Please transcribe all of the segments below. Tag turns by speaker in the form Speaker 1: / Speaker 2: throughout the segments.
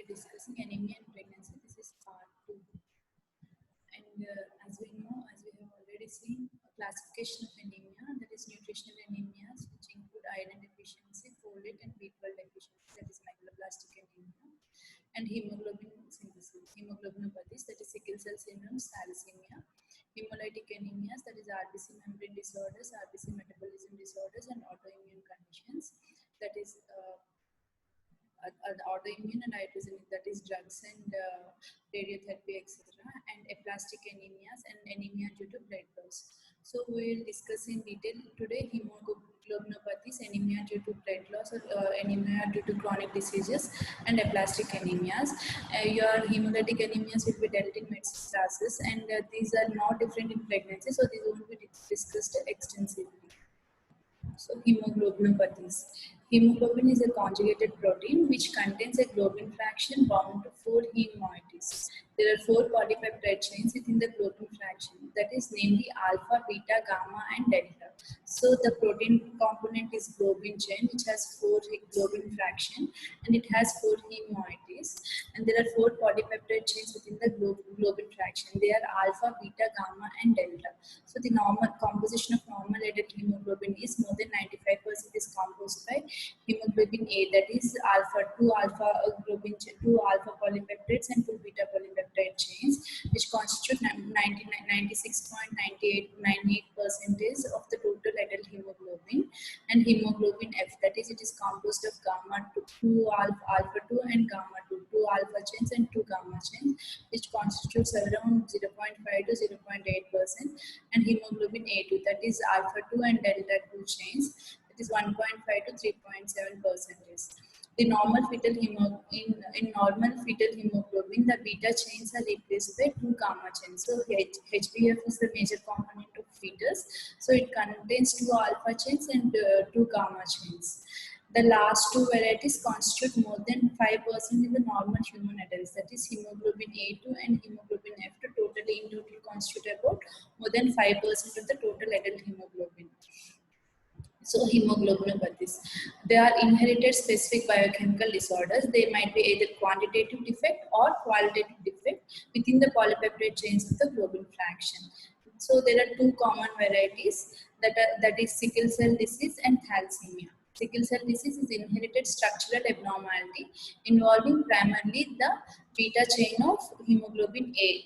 Speaker 1: discussing anemia and pregnancy. This is part 2. And as we know, as we have already seen, a classification of anemia, that is nutritional anemias, which include iron deficiency, folate and B12 deficiency, that is megaloblastic anemia, and hemoglobin synthesis, hemoglobinopathies, that is sickle cell syndrome, thalassemia, hemolytic anemias, that is RBC membrane disorders, RBC metabolism disorders, and autoimmune conditions, that is autoimmune and iatrogenic, that is drugs and radiotherapy, etc., and aplastic anemias and anemia due to blood loss. So we will discuss in detail today hemoglobinopathies, anemia due to blood loss, or anemia due to chronic diseases, and aplastic anemias. Your hemolytic anemias will be dealt in medicine classes, and these are not different in pregnancy, so these will be discussed extensively. So hemoglobinopathies. Hemoglobin is a conjugated protein which contains a globin fraction bound to 4 heme moieties. There are 4 polypeptide chains within the globin fraction, that is namely alpha, beta, gamma and delta. So the protein component is globin chain, which has 4 globin fraction and it has 4 heme moieties, and there are 4 polypeptide chains within the globin fraction. They are alpha, beta, gamma and delta. So the normal composition of normal adult hemoglobin is more than 95% is composed by hemoglobin A, that is two alpha polypeptides and 2 beta polypeptide chains, which constitute 96.98% of the total adult hemoglobin, and hemoglobin F, that is it is composed of gamma 2 alpha 2 and gamma 2, 2 alpha chains and 2 gamma chains, which constitutes around 0.5 to 0.8%, and hemoglobin A2, that is alpha 2 and delta 2 chains, that is 1.5 to 3.7%. The normal fetal in normal fetal hemoglobin, the beta chains are replaced by 2 gamma chains. So HbF is the major component of fetus. So it contains 2 alpha chains and 2 gamma chains. The last 2 varieties constitute more than 5% in the normal human adults, that is hemoglobin A2 and hemoglobin F2 totally in total constitute about more than 5% of the total adult hemoglobin. So hemoglobinopathies, they are inherited specific biochemical disorders. They might be either quantitative defect or qualitative defect within the polypeptide chains of the globin fraction. So there are 2 common varieties, that is sickle cell disease and thalassemia. Sickle cell disease is inherited structural abnormality involving primarily the beta chain of hemoglobin A,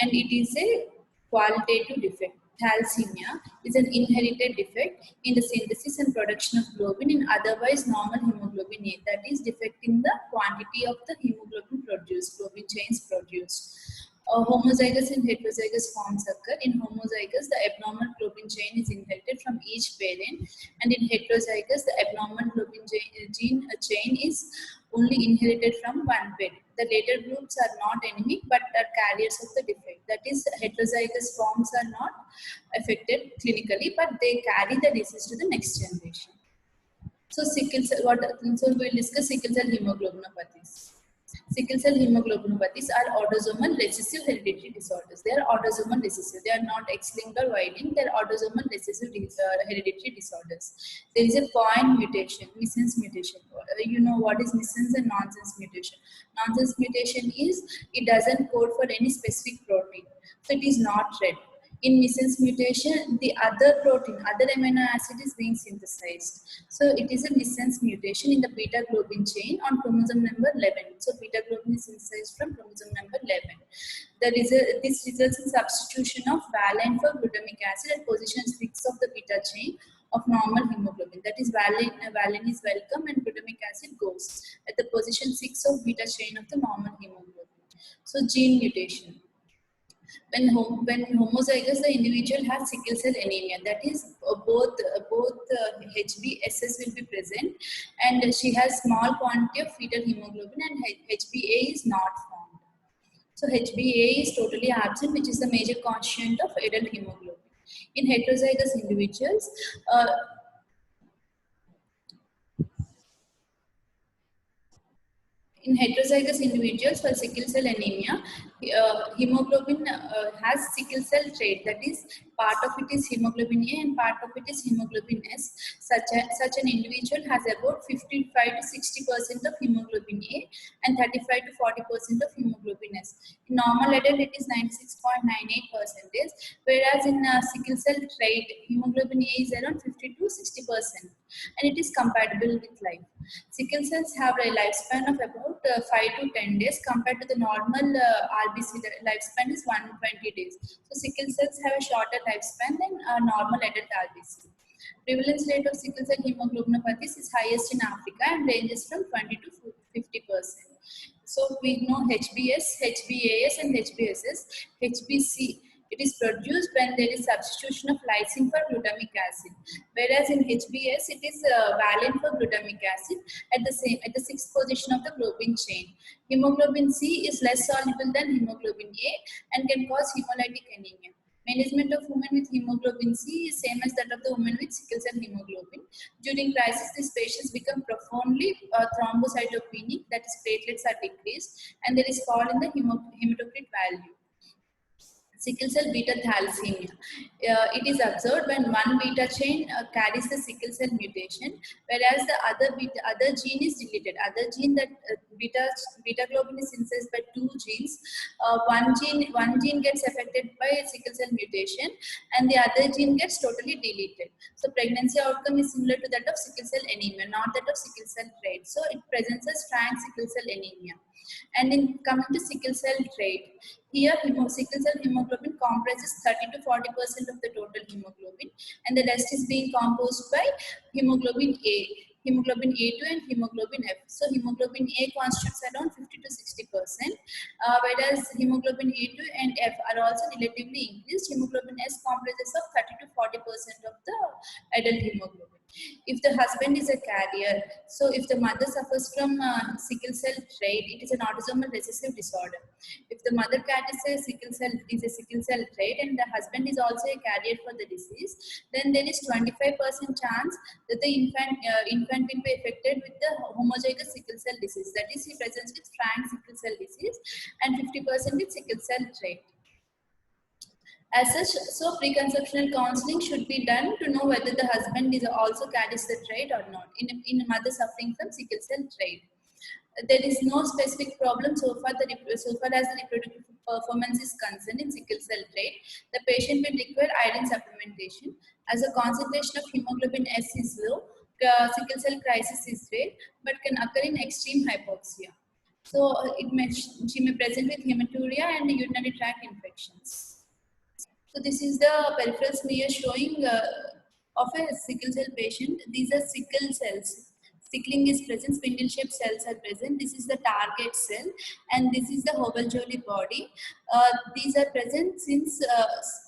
Speaker 1: and it is a qualitative defect. Thalassemia is an inherited defect in the synthesis and production of globin in otherwise normal hemoglobin A, that is defect in the quantity of the hemoglobin produced, globin chains produced. Homozygous and heterozygous forms occur. In homozygous, the abnormal globin chain is inherited from each parent, and in heterozygous, the abnormal globin chain is only inherited from one parent. The later groups are not anemic but are carriers of the defect. That is, heterozygous forms are not affected clinically, but they carry the disease to the next generation. So sickle cell, so we will discuss sickle cell hemoglobinopathies. Sickle cell hemoglobinopathies are autosomal recessive hereditary disorders. They are autosomal recessive. They are not X-linked or Y-linked. They are autosomal recessive hereditary disorders. There is a point mutation, missense mutation. You know what is missense and nonsense mutation. Nonsense mutation is it doesn't code for any specific protein. So it is not red. In missense mutation, the other protein, other amino acid is being synthesized. So it is a missense mutation in the beta globin chain on chromosome number 11. So beta globin is synthesized from chromosome number 11. This results in substitution of valine for glutamic acid at position 6 of the beta chain of normal hemoglobin. That is, valine is welcome and glutamic acid goes at the position 6 of beta chain of the normal hemoglobin. So gene mutation. When homozygous, the individual has sickle cell anemia. That is, both HbSS will be present, and she has small quantity of fetal hemoglobin, and HbA is not formed. So HbA is totally absent, which is the major constituent of adult hemoglobin. In heterozygous individuals, for sickle cell anemia, hemoglobin has sickle cell trait. That is, part of it is hemoglobin A and part of it is hemoglobin S. Such an individual has about 55 to 60% of hemoglobin A and 35 to 40% of hemoglobin S. In normal adult, it is 96.98%, whereas in sickle cell trait, hemoglobin A is around 50 to 60%, and it is compatible with life. Sickle cells have a lifespan of about 5 to 10 days compared to the normal RBC. The lifespan is 120 days. So sickle cells have a shorter lifespan than normal adult RBC. Prevalence rate of sickle cell hemoglobinopathies is highest in Africa and ranges from 20 to 50%. So we know HbS, HbAs and HbSs. HbC, it is produced when there is substitution of lysine for glutamic acid, whereas in HbS it is valent for glutamic acid at the sixth position of the globin chain. Hemoglobin C is less soluble than hemoglobin A and can cause hemolytic anemia. Management of women with hemoglobin C is same as that of the women with sickle cell hemoglobin. During crisis, these patients become profoundly thrombocytopenic, that is, platelets are decreased, and there is fall in the hematocrit value. Sickle cell beta thalassemia. It is observed when one beta chain carries the sickle cell mutation, whereas the other gene is deleted. Other gene, that beta globin is synthesized by two genes. One gene gets affected by a sickle cell mutation, and the other gene gets totally deleted. So pregnancy outcome is similar to that of sickle cell anemia, not that of sickle cell trait. So it presents as frank sickle cell anemia. And in coming to sickle cell trait, here sickle cell hemoglobin comprises 30 to 40% of the total hemoglobin, and the rest is being composed by hemoglobin A, hemoglobin A2 and hemoglobin F. So hemoglobin A constitutes around 50 to 60%, whereas hemoglobin A2 and F are also relatively increased. Hemoglobin S comprises of 30 to 40% of the adult hemoglobin. If the husband is a carrier, so if the mother suffers from sickle cell trait, it is an autosomal recessive disorder. If the mother carries a sickle cell trait and the husband is also a carrier for the disease, then there is 25% chance that the infant will be affected with the homozygous sickle cell disease. That is, he presents with frank sickle cell disease, and 50% with sickle cell trait. As such, so preconceptional counseling should be done to know whether the husband is also carries the trait or not in a mother suffering from sickle cell trait. There is no specific problem so far as the reproductive performance is concerned in sickle cell trait. The patient will require iron supplementation. As a concentration of hemoglobin S is low, sickle cell crisis is rare, but can occur in extreme hypoxia. So she may present with hematuria and urinary tract infections. So this is the peripheral smear showing of a sickle cell patient. These are sickle cells. Sickling is present, spindle-shaped cells are present. This is the target cell, and this is the Hobel-Joly body. These are present since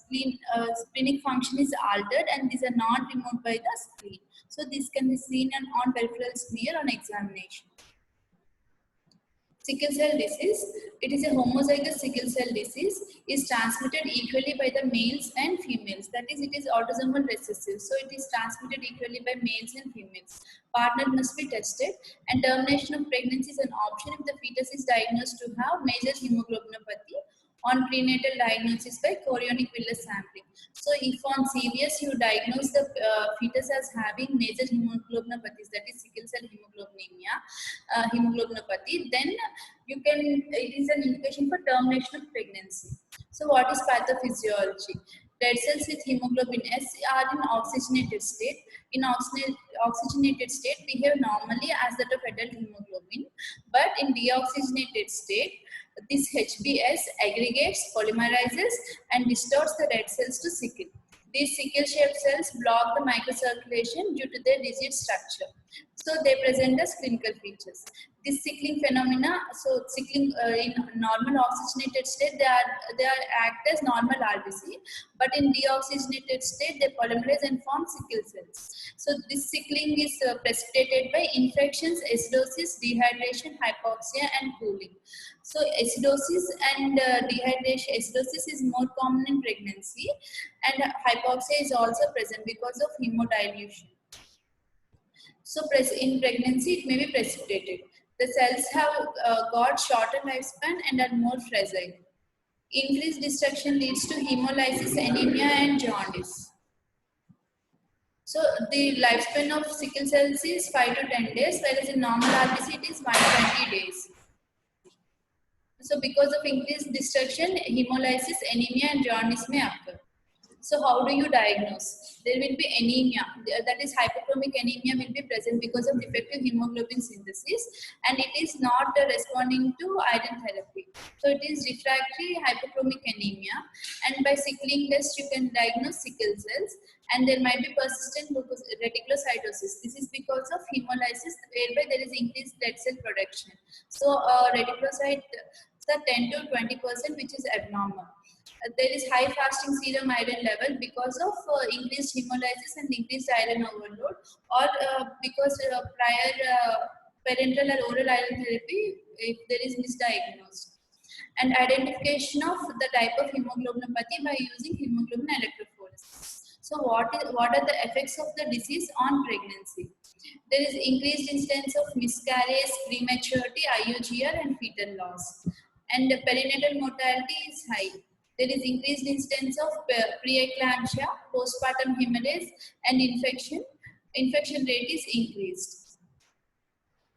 Speaker 1: splenic function is altered, and these are not removed by the spleen. So this can be seen on peripheral smear on examination. Sickle cell disease, it is a homozygous sickle cell disease, is transmitted equally by the males and females. That is, it is autosomal recessive. So it is transmitted equally by males and females. Partner must be tested, and termination of pregnancy is an option if the fetus is diagnosed to have major hemoglobinopathy on prenatal diagnosis by chorionic villus sampling. So if on CVS you diagnose the fetus as having major hemoglobinopathies, that is sickle cell hemoglobinopathy, then it is an indication for termination of pregnancy. So what is pathophysiology? Red cells with hemoglobin S are in oxygenated state. In oxygenated state behave normally as that of adult hemoglobin, but in deoxygenated state, this HbS aggregates, polymerizes, and distorts the red cells to sickle. These sickle-shaped cells block the microcirculation due to their rigid structure. So they present as clinical features. This sickling phenomena, so sickling in normal oxygenated state, they are act as normal RBC, but in deoxygenated state, they polymerize and form sickle cells. So this sickling is precipitated by infections, acidosis, dehydration, hypoxia, and cooling. So acidosis and dehydration, acidosis is more common in pregnancy, and hypoxia is also present because of hemodilution. So in pregnancy, it may be precipitated. The cells have got shorter lifespan and are more fragile. Increased destruction leads to hemolysis, anemia, and jaundice. So the lifespan of sickle cells is 5 to 10 days, whereas in normal RBC it is 120 days. So because of increased destruction, hemolysis, anemia, and jaundice may occur. So how do you diagnose? There will be anemia, that is hypochromic anemia will be present because of defective hemoglobin synthesis, and it is not responding to iron therapy. So it is refractory hypochromic anemia, and by sickling test you can diagnose sickle cells, and there might be persistent reticulocytosis. This is because of hemolysis whereby there is increased red cell production. So reticulocytes are 10 to 20%, which is abnormal. There is high fasting serum iron level because of increased hemolysis and increased iron overload, or because prior parenteral or oral iron therapy, if there is misdiagnosed. And identification of the type of hemoglobinopathy by using hemoglobin electrophoresis. So what are the effects of the disease on pregnancy? There is increased incidence of miscarriage, prematurity, IUGR, and fetal loss. And the perinatal mortality is high. There is increased incidence of preeclampsia, postpartum hemorrhage, and infection. Infection rate is increased.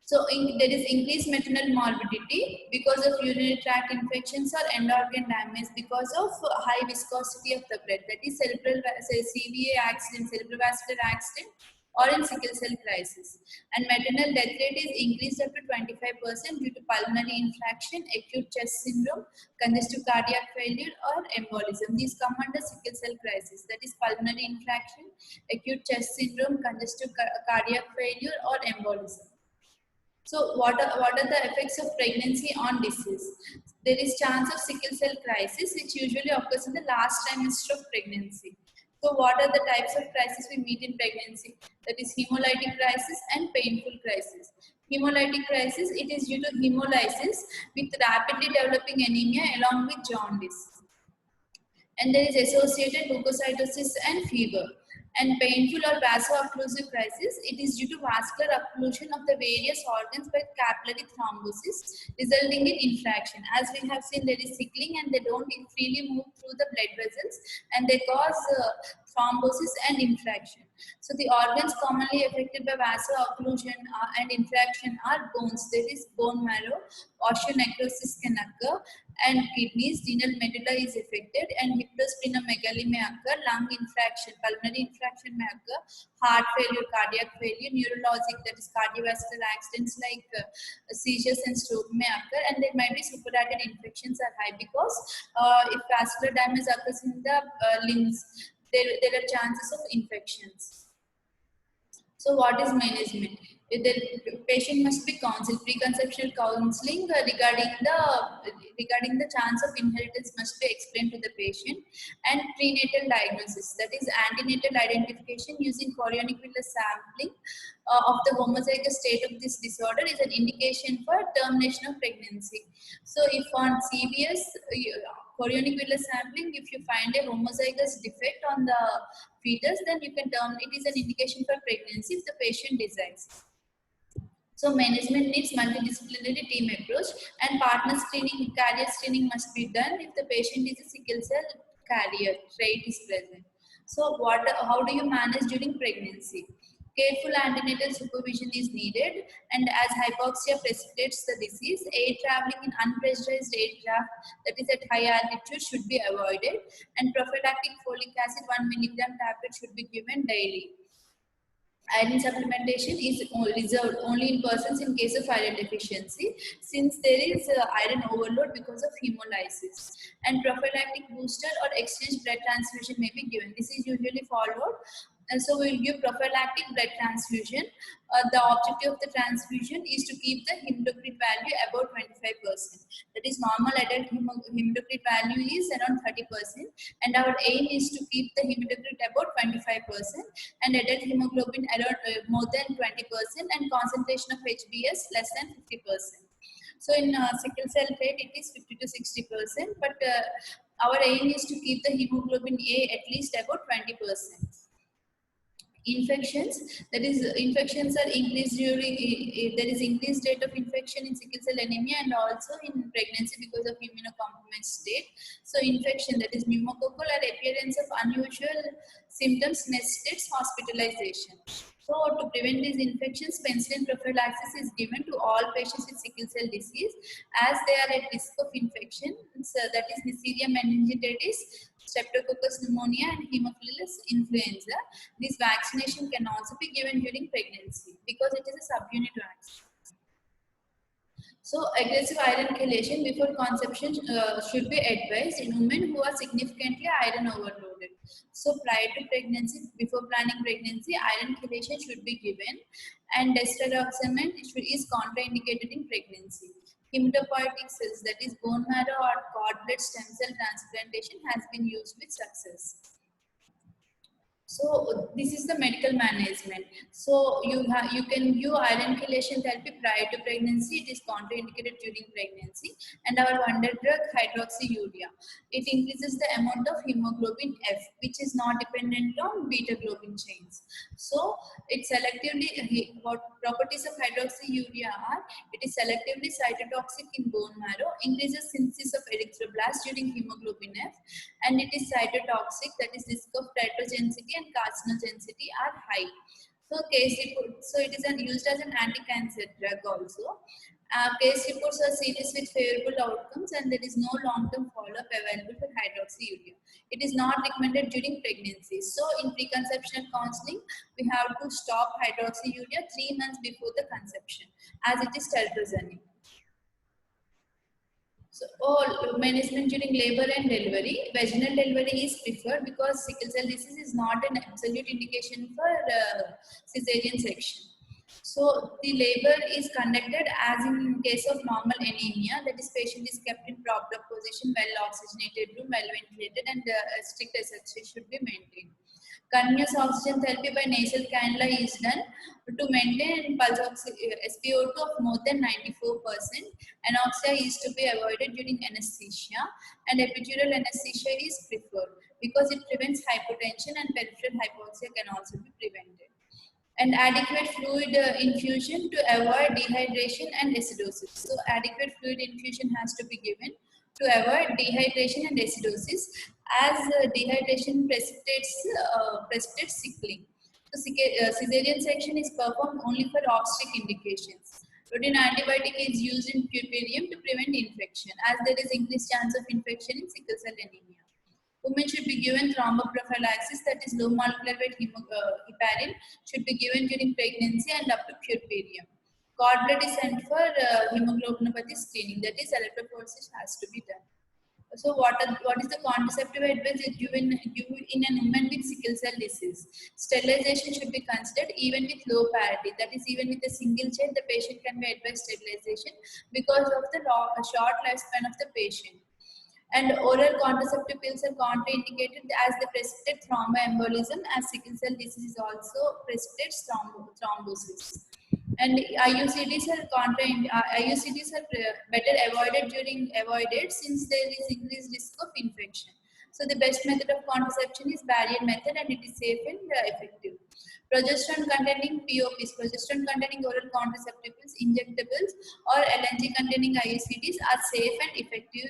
Speaker 1: So there is increased maternal morbidity because of urinary tract infections or end organ damage because of high viscosity of the blood. That is cerebral, CVA accident, cerebrovascular accident, or in sickle cell crisis. And maternal death rate is increased up to 25% due to pulmonary infraction, acute chest syndrome, congestive cardiac failure, or embolism. These come under sickle cell crisis. That is pulmonary infraction, acute chest syndrome, congestive cardiac failure, or embolism. So what are the effects of pregnancy on disease? There is chance of sickle cell crisis, which usually occurs in the last trimester of pregnancy. So what are the types of crisis we meet in pregnancy? That is hemolytic crisis and painful crisis. Hemolytic crisis, it is due to hemolysis with rapidly developing anemia along with jaundice. And there is associated leukocytosis and fever. And painful or vaso-occlusive crisis, it is due to vascular occlusion of the various organs by capillary thrombosis, resulting in infraction. As we have seen, there is sickling and they don't freely move through the blood vessels, and they cause thrombosis and infraction. So the organs commonly affected by vaso-occlusion and infraction are bones. There is bone marrow, osteonecrosis can occur, and kidneys, renal medulla is affected, and hepatosplenomegaly may occur, lung infraction, pulmonary infraction may occur, heart failure, cardiac failure, neurologic, that is cardiovascular accidents like seizures and stroke may occur, and there might be superadded infections are high because if vascular damage occurs in the limbs, there are chances of infections. So what is management? The patient must be counseled. Preconceptional counseling regarding the chance of inheritance must be explained to the patient, and prenatal diagnosis, that is antenatal identification using chorionic villus sampling of the homozygous state of this disorder is an indication for termination of pregnancy. So if on CVS chorionic villus sampling, if you find a homozygous defect on the fetus, then you can term it is an indication for pregnancy if the patient desires. So management needs multidisciplinary team approach, and partner screening, carrier screening must be done if the patient is a sickle cell carrier trait is present. So how do you manage during pregnancy? Careful antenatal supervision is needed, and as hypoxia precipitates the disease, air traveling in unpressurized aircraft that is at high altitude should be avoided, and prophylactic folic acid 1 milligram tablet should be given daily. Iron supplementation is reserved only in persons in case of iron deficiency, since there is iron overload because of hemolysis. And prophylactic booster or exchange blood transfusion may be given. This is usually followed. And so we will give prophylactic blood transfusion. The objective of the transfusion is to keep the hematocrit value above 25%. That is, normal adult hematocrit value is around 30%, and our aim is to keep the hematocrit above 25%, and adult hemoglobin around more than 20%, and concentration of HbS less than 50%. So in sickle cell trait, it is 50 to 60%, but our aim is to keep the hemoglobin A at least about 20%. Infections, that is infections are increased during there is increased rate of infection in sickle cell anemia and also in pregnancy because of immunocompromised state. So infection, that is pneumococcal or appearance of unusual symptoms necessitates hospitalization. So to prevent these infections, penicillin prophylaxis is given to all patients with sickle cell disease as they are at risk of infection. So that is Neisseria meningitidis, Streptococcus pneumonia and Haemophilus influenza. This vaccination can also be given during pregnancy because it is a subunit vaccine. So aggressive iron chelation before conception should be advised in women who are significantly iron overloaded. So prior to pregnancy, before planning pregnancy, iron chelation should be given, and dextroxamine is contraindicated in pregnancy. Hematopoietic cells, that is bone marrow or cord blood stem cell transplantation, has been used with success. So this is the medical management. So you can give iron chelation therapy prior to pregnancy. It is contraindicated during pregnancy. And our wonder drug, hydroxyurea, it increases the amount of hemoglobin F, which is not dependent on beta globin chains. So it selectively, what properties of hydroxyurea are, it is selectively cytotoxic in bone marrow, increases synthesis of erythroblasts during hemoglobin F, and it is cytotoxic, that is risk of teratogenicity and carcinogenicity are high. So it is used as an anti-cancer drug also. Case reports are serious with favorable outcomes and there is no long-term follow-up available for hydroxyurea. It is not recommended during pregnancy. So in preconception counseling, we have to stop hydroxyurea 3 months before the conception as it is tetrazoline. So all management during labor and delivery, vaginal delivery is preferred because sickle cell disease is not an absolute indication for cesarean section. So the labor is conducted as in case of normal anemia, that is patient is kept in proper position, well oxygenated room, well ventilated, and strict SHA should be maintained. Continuous oxygen therapy by nasal cannula is done to maintain pulse SpO2 of more than 94%. Anoxia is to be avoided during anesthesia, and epidural anesthesia is preferred because it prevents hypotension and peripheral hypoxia can also be prevented. And adequate fluid infusion to avoid dehydration and acidosis. So adequate fluid infusion has to be given to avoid dehydration and acidosis, as dehydration precipitates sickling. So cesarean section is performed only for obstetric indications. Routine antibiotic is used in puerperium to prevent infection, as there is increased chance of infection in sickle cell anemia. Women should be given thromboprophylaxis, that is low molecular weight heparin, should be given during pregnancy and up to puerperium. Cord blood is sent for hemoglobinopathy screening, that is electrophoresis has to be done. So what is the contraceptive advice given in a woman with sickle cell disease? Sterilization should be considered even with low parity, that is even with a single child the patient can be advised sterilization because of the short lifespan of the patient. And oral contraceptive pills are contraindicated as they precipitate thromboembolism, as sickle cell disease also precipitates thrombosis. And IUCDs are better avoided since there is increased risk of infection. So the best method of contraception is barrier method, and it is safe and effective. Progesterone containing POPs, progesterone containing oral contraceptives, injectables, or LNG containing IUCDs are safe and effective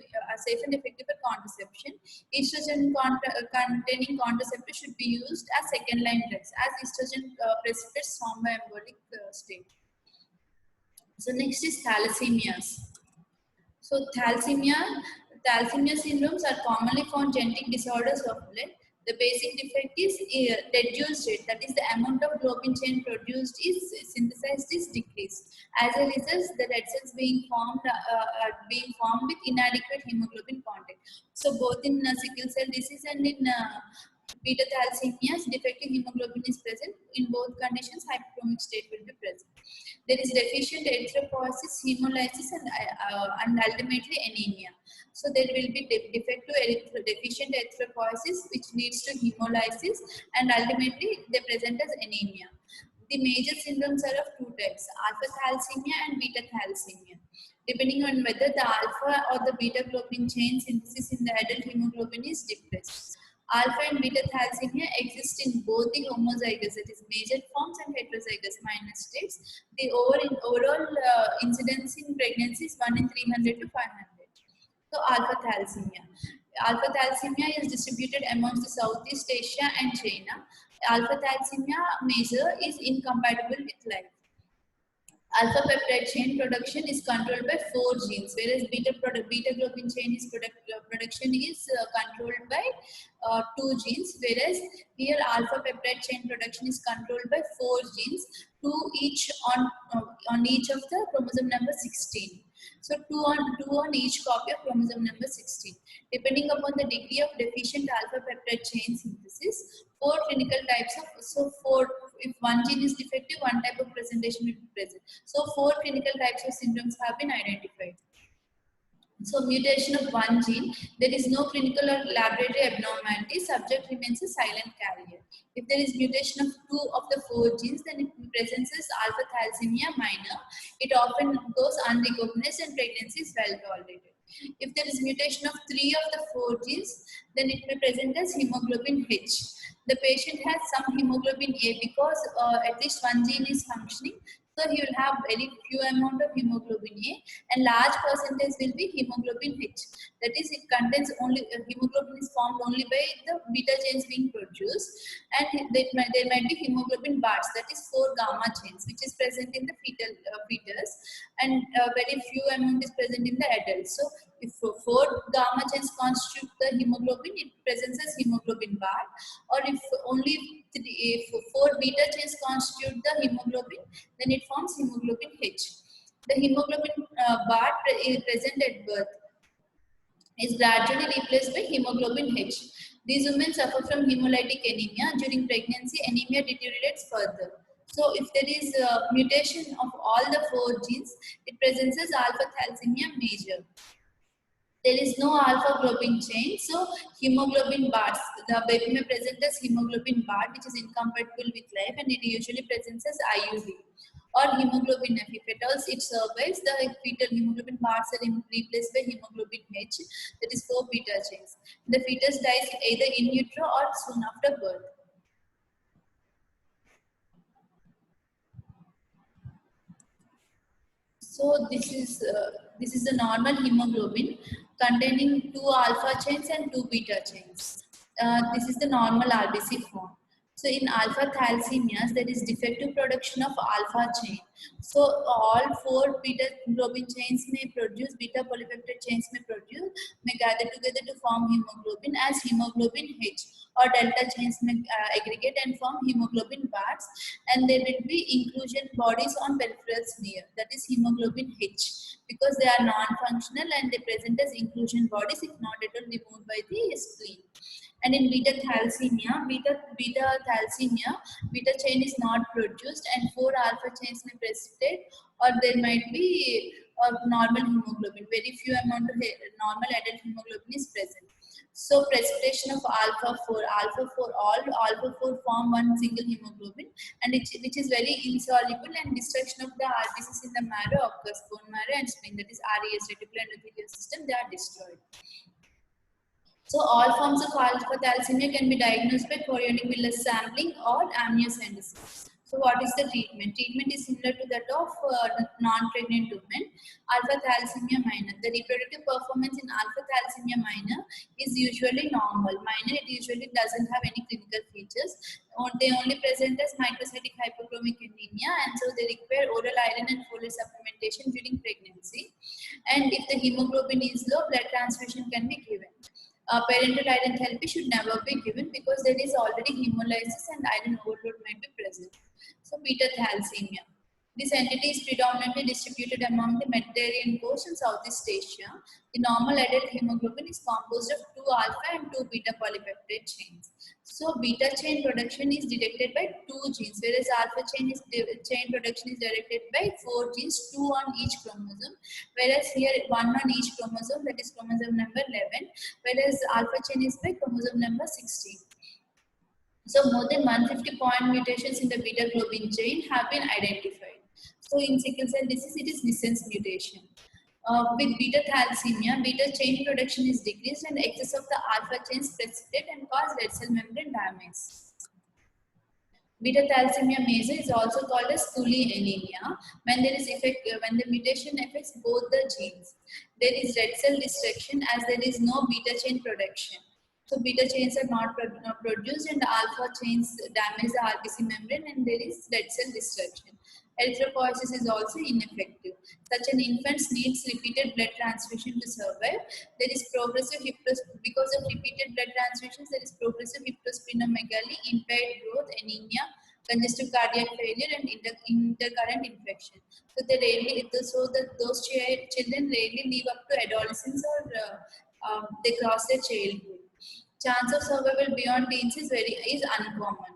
Speaker 1: for contraception. Estrogen containing contraceptives should be used as second line drugs, as estrogen precipitates thromboembolic state. So next is thalassemias. So thalassemia syndromes are commonly found genetic disorders of blood. The basic defect is reduced rate, that is the amount of globin chain produced is synthesized is decreased. As a result, the red cells being formed are being formed with inadequate hemoglobin content. So both in sickle cell disease and in beta thalassemias, defective hemoglobin is present. In both conditions, hypochromic state will be present. There is deficient erythropoiesis, hemolysis, and ultimately anemia. So there will be deficient erythropoiesis, which leads to hemolysis, and ultimately they present as anemia. The major syndromes are of two types: alpha thalassemia and beta thalassemia. Depending on whether the alpha or the beta globin chain synthesis in the adult hemoglobin is depressed. Alpha and beta thalassemia exist in both the homozygous, that is major forms, and heterozygous minor states. The overall incidence in pregnancy is 1 in 300 to 500. So alpha thalassemia. Alpha thalassemia is distributed amongst the Southeast Asia and China. Alpha thalassemia major is incompatible with life. Alpha peptide chain production is controlled by 4 genes, whereas beta globin chain is production is controlled by 2 genes, whereas here alpha peptide chain production is controlled by 4 genes, 2 each on each of the chromosome number 16. So 2 on each copy of chromosome number 16. Depending upon the degree of deficient alpha peptide chain synthesis, 4 clinical types of if one gene is defective, one type of presentation will be present. So 4 clinical types of syndromes have been identified. So mutation of one gene, there is no clinical or laboratory abnormality, subject remains a silent carrier. If there is mutation of 2 of the 4 genes, then it presents as alpha thalassemia minor. It often goes unrecognized and pregnancy is well tolerated. If there is mutation of 3 of the 4 genes, then it may present as hemoglobin H. The patient has some hemoglobin A because at least one gene is functioning. So he will have very few amount of hemoglobin A and large percentage will be hemoglobin H. That is, it contains only hemoglobin is formed only by the beta chains being produced, and there might be hemoglobin bars, that is 4 gamma chains, which is present in the fetus, and very few amount is present in the adults. So if 4 gamma chains constitute the hemoglobin, it presents as hemoglobin bar, or if only if 4 beta chains constitute the hemoglobin, then it forms hemoglobin H. The hemoglobin bar present at birth is gradually replaced by hemoglobin H. These women suffer from hemolytic anemia. During pregnancy, anemia deteriorates further. So if there is a mutation of all the 4 genes, it presents as alpha thalassemia major. There is no alpha globin chain, so hemoglobin bars. The baby may present as hemoglobin bar, which is incompatible with life, and it usually presents as IUD. Or hemoglobin F. If at all it survives, the fetal hemoglobin bars are replaced by hemoglobin H, that is 4 beta chains. The fetus dies either in utero or soon after birth. So this is the normal hemoglobin containing 2 alpha chains and 2 beta chains. This is the normal RBC form. So in alpha thalassemias, there is defective production of alpha chain. So all 4 beta globin chains may produce, beta polypeptide chains may gather together to form hemoglobin as hemoglobin H, or delta chains may aggregate and form hemoglobin bars, and there will be inclusion bodies on peripheral smear, that is hemoglobin H, because they are non-functional and they present as inclusion bodies if not at all removed by the spleen. And in beta thalassemia, beta chain is not produced and 4 alpha chains may precipitate, or there might be normal hemoglobin. Very few amount of normal adult hemoglobin is present. So precipitation of alpha 4, all alpha 4 form one single hemoglobin, and which is very insoluble, and destruction of the RBCs in the marrow occurs, bone marrow and spleen, that is RES, reticular endothelial system, they are destroyed. So all forms of alpha thalassemia can be diagnosed by chorionic villus sampling or amniocentesis. So what is the treatment? Treatment is similar to that of non-pregnant women. Alpha thalassemia minor. The reproductive performance in alpha thalassemia minor is usually normal. Minor, it usually doesn't have any clinical features. They only present as microcytic hypochromic anemia, and so they require oral iron and folate supplementation during pregnancy. And if the hemoglobin is low, blood transfusion can be given. Parenteral iron therapy should never be given because there is already hemolysis and iron overload might be present. So beta thalassemia. This entity is predominantly distributed among the Mediterranean coast and Southeast Asia. The normal adult hemoglobin is composed of 2 alpha and 2 beta polypeptide chains. So beta chain production is detected by 2 genes, whereas alpha chain production is directed by 4 genes, 2 on each chromosome, whereas here 1 on each chromosome, that is chromosome number 11, whereas alpha chain is by chromosome number 16. So more than 150 point mutations in the beta globin chain have been identified. So in sickle cell disease, it is missense mutation. With beta thalassemia, beta chain production is decreased and excess of the alpha chains precipitate and cause red cell membrane damage. Beta thalassemia major is also called as Cooley anemia when there is when the mutation affects both the genes. There is red cell destruction as there is no beta chain production. So beta chains are not produced and the alpha chains damage the RBC membrane and there is red cell destruction. Erythropoiesis is also ineffective. Such an infant needs repeated blood transfusion to survive. There is progressive because of repeated blood transfusions. There is progressive hyperosplenomegaly, impaired growth, anemia, congestive cardiac failure, and intercurrent infection. So they rarely, so that those children rarely live up to adolescence or they cross their childhood. Chance of survival beyond teens is uncommon.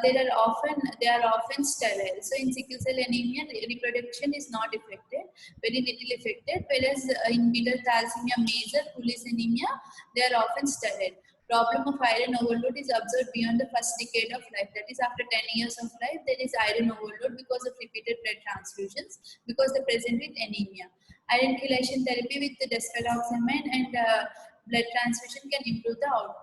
Speaker 1: They are often sterile. So in sickle cell anemia, reproduction is not affected, very little affected. Whereas in beta thalassemia major, Cooley's anemia, they are often sterile. Problem of iron overload is observed beyond the first decade of life. That is, after 10 years of life, there is iron overload because of repeated blood transfusions, because they present with anemia. Iron chelation therapy with the desferoxamine and blood transfusion can improve the outcome.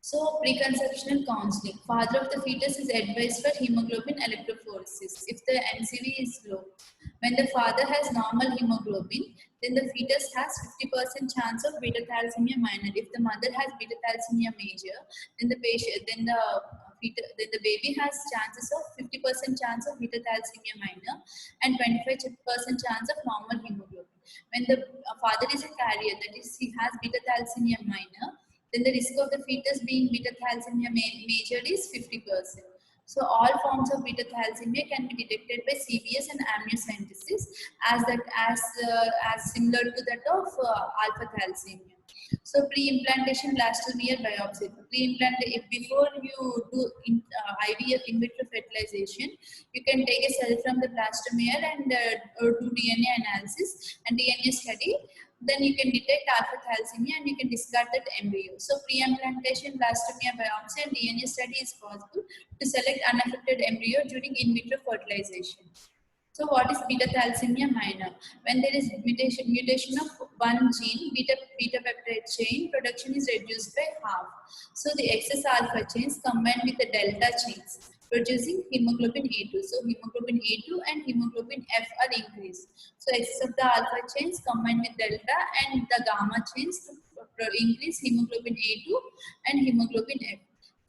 Speaker 1: So, preconceptional counseling. Father of the fetus is advised for hemoglobin electrophoresis if the MCV is low. When the father has normal hemoglobin, then the fetus has 50% chance of beta thalassemia minor. If the mother has beta thalassemia major, then the baby has chances of 50% chance of beta thalassemia minor and 25% chance of normal hemoglobin. When the father is a carrier, that is, he has beta thalassemia minor, then the risk of the fetus being beta thalassemia major is 50%. So all forms of beta thalassemia can be detected by CVS and amniocentesis as similar to that of alpha thalassemia. So pre-implantation blastomere biopsy. Before you do IVF in vitro fertilization, you can take a cell from the blastomere and do DNA analysis and DNA study. Then you can detect alpha thalassemia and you can discard that embryo. So pre-implantation blastomere biopsy and DNA study is possible to select unaffected embryo during in vitro fertilization. So what is beta thalassemia minor? When there is mutation of one gene, beta peptide chain, production is reduced by half. So the excess alpha chains combine with the delta chains, producing hemoglobin A2. So hemoglobin A2 and hemoglobin F are increased. So excess of the alpha chains combined with delta and the gamma chains to increase hemoglobin A2 and hemoglobin F.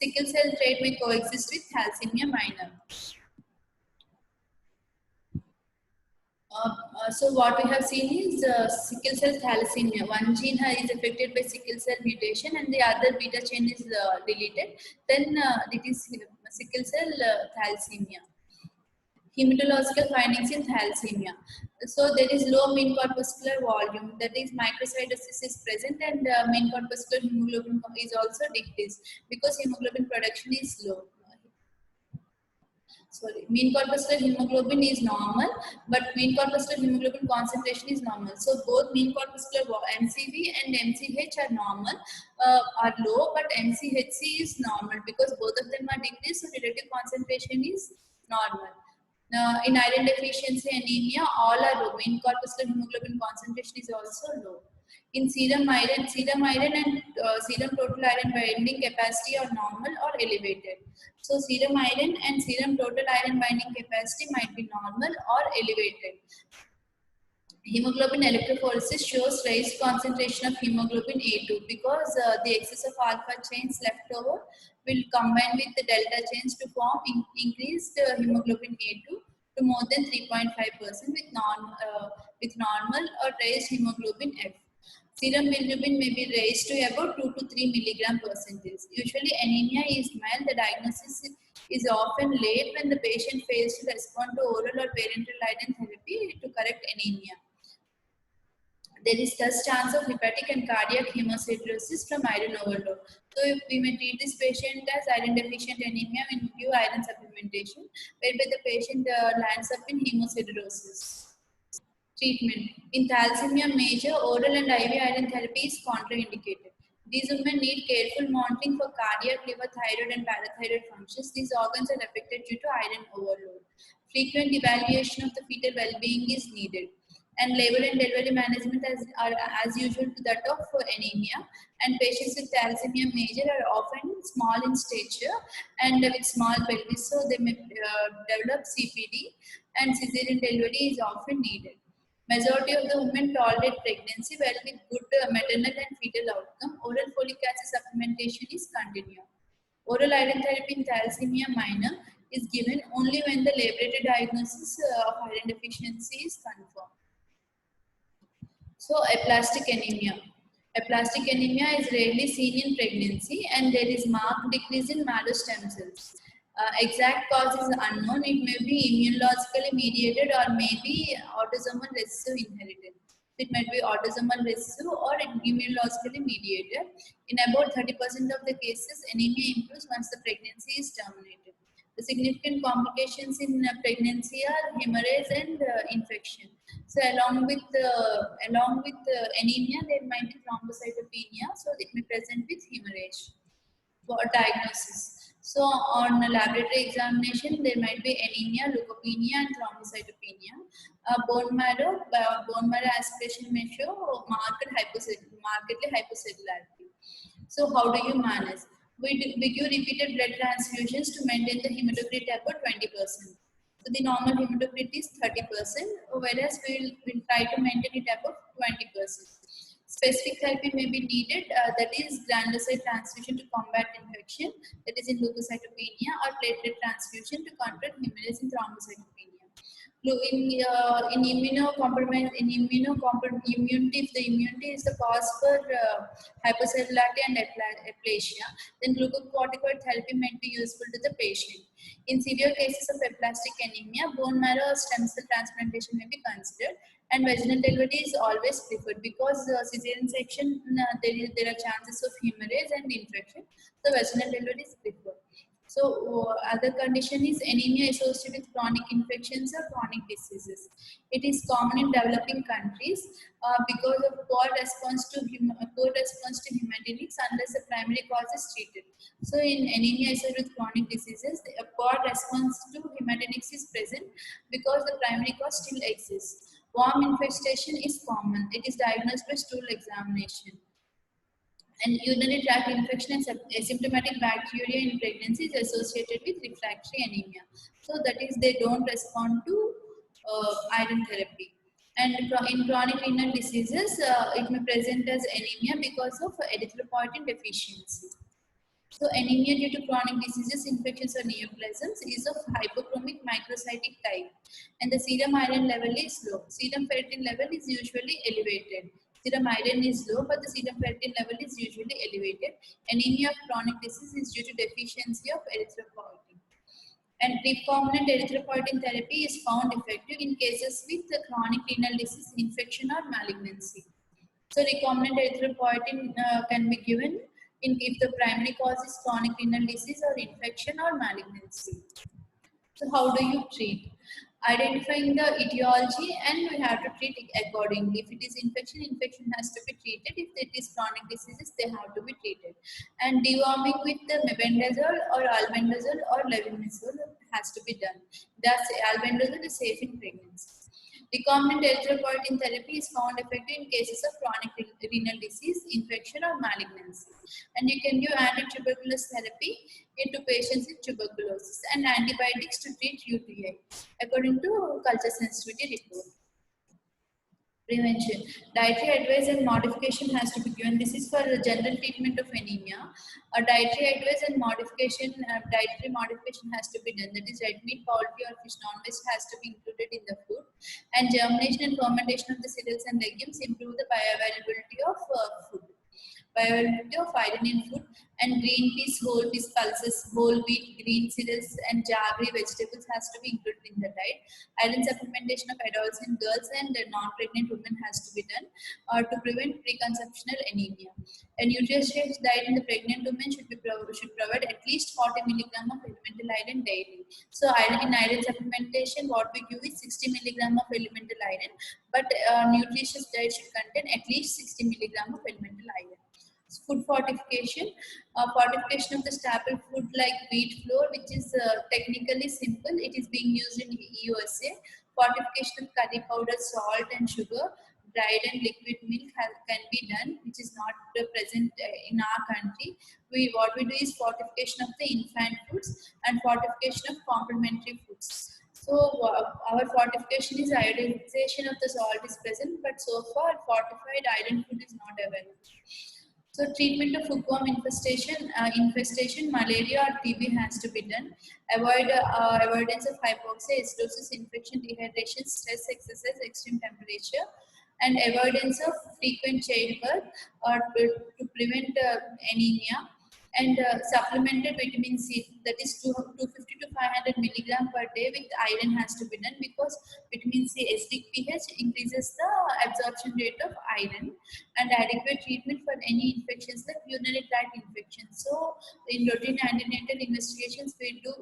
Speaker 1: Sickle cell trait may coexist with thalassemia minor. So what we have seen is sickle cell thalassemia. One gene is affected by sickle cell mutation and the other beta chain is deleted. Then it is sickle cell thalassemia. Hematological findings in thalassemia. So there is low mean corpuscular volume, that is microcytosis is present and mean corpuscular hemoglobin is also decreased because hemoglobin production is low. Mean corpuscular hemoglobin is normal, but mean corpuscular hemoglobin concentration is normal. So both mean corpuscular MCV and MCH are normal, are low, but MCHC is normal because both of them are decreased, so relative concentration is normal. In iron deficiency anemia, all are low. Mean corpuscular hemoglobin concentration is also low. In serum iron and serum total iron binding capacity are normal or elevated. So serum iron and serum total iron binding capacity might be normal or elevated. Hemoglobin electrophoresis shows raised concentration of hemoglobin A2 because the excess of alpha chains left over will combine with the delta chains to form increased hemoglobin A2 to more than 3.5% with normal or raised hemoglobin F. Serum bilirubin may be raised to about 2 to 3 milligram percentage. Usually anemia is mild. The diagnosis is often late when the patient fails to respond to oral or parenteral iron therapy to correct anemia. There is thus chance of hepatic and cardiac hemosiderosis from iron overload. So if we may treat this patient as iron deficient anemia when we give iron supplementation, whereby the patient lands up in hemosiderosis. Treatment. In thalassemia major, oral and IV iron therapy is contraindicated. These women need careful monitoring for cardiac, liver, thyroid and parathyroid functions. These organs are affected due to iron overload. Frequent evaluation of the fetal well-being is needed. And labor and delivery management are as usual to that of anemia. And patients with thalassemia major are often small in stature and with small pelvis, so they may develop CPD, and cesarean delivery is often needed. Majority of the women tolerate pregnancy well with good maternal and fetal outcome. Oral folic acid supplementation is continued. Oral iron therapy in thalassemia minor is given only when the laboratory diagnosis of iron deficiency is confirmed. So, aplastic anemia. Aplastic anemia is rarely seen in pregnancy and there is marked decrease in marrow stem cells. Exact cause is unknown. It may be immunologically mediated or may be autosomal recessive inherited. It might be autosomal recessive or immunologically mediated. In about 30% of the cases, anemia improves once the pregnancy is terminated. The significant complications in pregnancy are hemorrhage and infection. So along with anemia, there might be thrombocytopenia. So it may present with hemorrhage. For diagnosis, so on a laboratory examination, there might be anemia, leukopenia, and thrombocytopenia. Bone marrow aspiration may show markedly hypocellularity. So how do you manage? We give repeated blood transfusions to maintain the hematocrit about 20%. So the normal hematocrit is 30%, whereas we'll try to maintain it above 20%. Specific therapy may be needed, that is granulocyte transfusion to combat infection, that is in leukocytopenia, or platelet transfusion to control hemorrhage in thrombocytopenia. In immunocompromised, immunity, if the immunity is the cause for hypocellularity and aplasia, then glucocorticoid therapy might be useful to the patient. In severe cases of aplastic anemia, bone marrow stem cell transplantation may be considered, and vaginal delivery is always preferred because cesarean section there are chances of hemorrhage and infection, so vaginal delivery is preferred. So other condition is anemia associated with chronic infections or chronic diseases. It is common in developing countries because of poor response to hematinics unless the primary cause is treated. So in anemia associated with chronic diseases, a poor response to hematinics is present because the primary cause still exists. Worm infestation is common. It is diagnosed by stool examination. And urinary tract infection and asymptomatic bacteria in pregnancy is associated with refractory anemia. So that is, they don't respond to iron therapy. And in chronic renal diseases, it may present as anemia because of erythropoietin deficiency. So anemia due to chronic diseases, infections or neoplasms is of hypochromic microcytic type, and the serum iron level is low. Serum ferritin level is usually elevated. Serum iron is low, but the serum ferritin level is usually elevated. Anemia of chronic disease is due to deficiency of erythropoietin. And recombinant erythropoietin therapy is found effective in cases with chronic renal disease, infection or malignancy. So recombinant erythropoietin can be given if the primary cause is chronic renal disease or infection or malignancy. So how do you treat? Identifying the etiology, and we have to treat it accordingly. If it is infection, infection has to be treated. If it is chronic diseases, they have to be treated. And deworming with the mebendazole or albendazole or levinazole has to be done. Thus, albendazole is safe in pregnancy. Recombinant erythropoietin therapy is found effective in cases of chronic renal disease, infection or malignancy. And you can give anti-tuberculous therapy into patients with tuberculosis and antibiotics to treat UTI according to culture sensitivity report. Prevention. Dietary advice and modification has to be given. This is for the general treatment of anemia. A dietary advice and dietary modification has to be done. That is, red meat, poultry or fish, non-veg has to be included in the food. And germination and fermentation of the cereals and legumes improve the bioavailability of food. Bioavailability of iron in food, and green peas, whole peas, pulses, whole wheat, green cereals, and jaggery vegetables has to be included in the diet. Iron supplementation of adults and girls and non-pregnant women has to be done to prevent preconceptional anemia. A nutritious diet in the pregnant woman should provide at least 40 milligram of elemental iron daily. So in iron supplementation, what we give is 60 milligram of elemental iron, but nutritious diet should contain at least 60 milligram of elemental iron. Food fortification, fortification of the staple food like wheat flour, which is technically simple. It is being used in USA Fortification of curry powder, salt and sugar, dried and liquid milk can be done, which is not present in our country. What we do is fortification of the infant foods and fortification of complementary foods. So our fortification is iodization of the salt is present, but so far fortified iron food is not available. So treatment of hookworm infestation, malaria or TB has to be done. Avoidance of hypoxia, acidosis, infection, dehydration, stress, exercise, extreme temperature, and avoidance of frequent childbirth or to prevent anemia. And supplemented vitamin C, that is 250 to 500 milligram per day with iron has to be done, because vitamin C acidic pH increases the absorption rate of iron. And adequate treatment for any infections like urinary tract infections. So in routine antenatal investigations, we do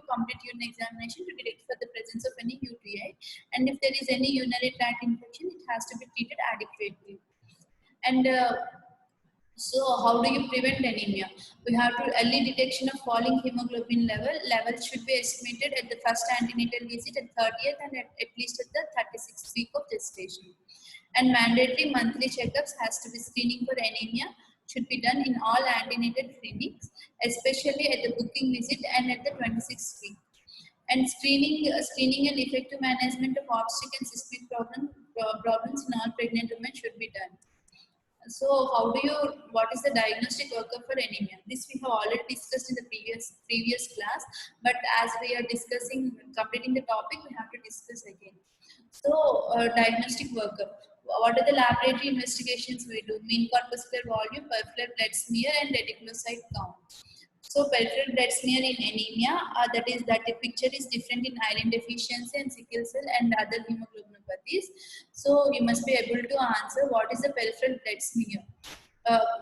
Speaker 1: complete urine examination to detect for the presence of any UTI, and if there is any urinary tract infection, it has to be treated adequately. And so how do you prevent anemia? We have to early detection of falling hemoglobin level. Levels should be estimated at the first antenatal visit at 30th and at least at the 36th week of gestation. And mandatory monthly checkups has to be screening for anemia should be done in all antenatal clinics, especially at the booking visit and at the 26th week. And screening and effective management of obstetric and cystic problems in all pregnant women should be done. So what is the diagnostic workup for anemia? This we have already discussed in the previous class, but as we are completing the topic, we have to discuss again. So diagnostic workup. What are the laboratory investigations we do? Mean corpuscular volume, peripheral blood smear, and reticulocyte count. So peripheral blood smear in anemia, that the picture is different in iron deficiency and sickle cell and other hemoglobinopathies. So you must be able to answer what is the peripheral blood smear.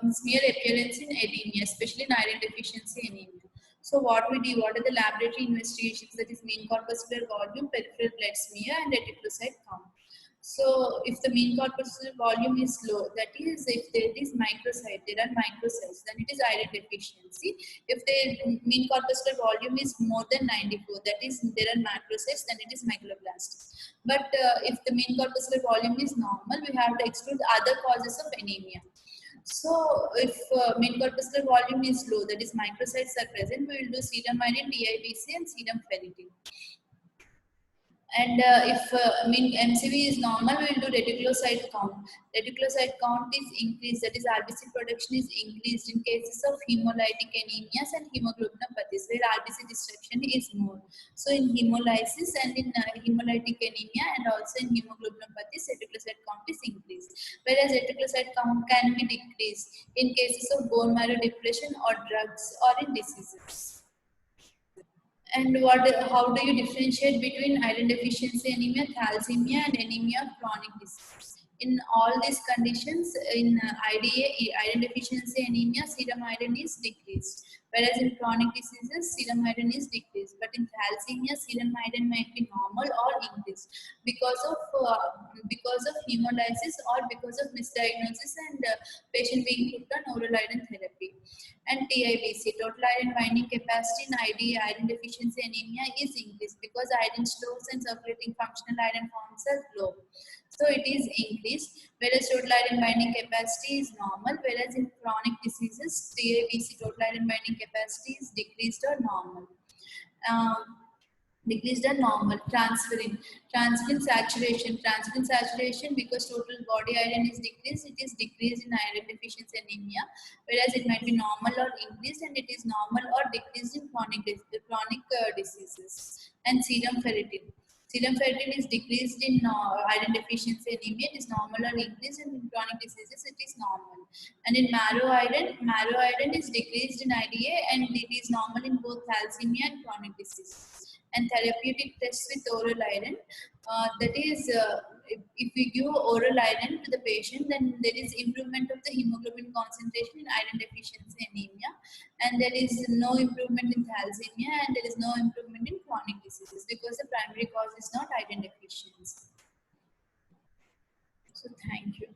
Speaker 1: Smear appearance in anemia, especially in iron deficiency anemia. So what are the laboratory investigations? That is mean corpuscular volume, peripheral blood smear, and reticulocyte count. So if the mean corpuscular volume is low, that is if there are microcytes, then it is iron deficiency. If the mean corpuscular volume is more than 94, that is there are macrocytes, then it is megaloblasts. But if the mean corpuscular volume is normal, we have to exclude other causes of anemia. So if mean corpuscular volume is low, that is microcytes are present, we will do serum iron, DIBC, and serum ferritin. And if MCV is normal, we will do reticulocyte count. Reticulocyte count is increased, that is RBC production is increased in cases of hemolytic anemias and hemoglobinopathies, where RBC destruction is more. So in hemolysis and in hemolytic anemia and also in hemoglobinopathies, reticulocyte count is increased. Whereas reticulocyte count can be decreased in cases of bone marrow depletion or drugs or in diseases. And how do you differentiate between iron deficiency anemia, thalassemia, and anemia of chronic disease? In all these conditions, in IDA, iron deficiency anemia, serum iron is decreased. Whereas in chronic diseases, serum iron is decreased. But in thalassemia, serum iron might be normal or increased because of hemolysis or because of misdiagnosis and patient being put on oral iron therapy. And TIBC, total iron binding capacity in IDA, iron deficiency anemia, is increased because iron stores and circulating functional iron forms are low. So it is increased, whereas total iron binding capacity is normal, whereas in chronic diseases, TIBC, total iron binding capacity is decreased or normal. Decreased or normal. Transferrin saturation, because total body iron is decreased, it is decreased in iron deficiency anemia, whereas it might be normal or increased, and it is normal or decreased in chronic diseases. And serum ferritin is decreased in iron deficiency anemia, it is normal or increased, and in chronic diseases it is normal. And in marrow iron is decreased in IDA, and it is normal in both thalassemia and chronic disease. And therapeutic tests with oral iron, that is if we give oral iron to the patient, then there is improvement of the hemoglobin concentration in iron deficiency anemia, and there is no improvement in thalassemia, and there is no improvement in chronic diseases because the primary cause is not iron deficiency. So thank you.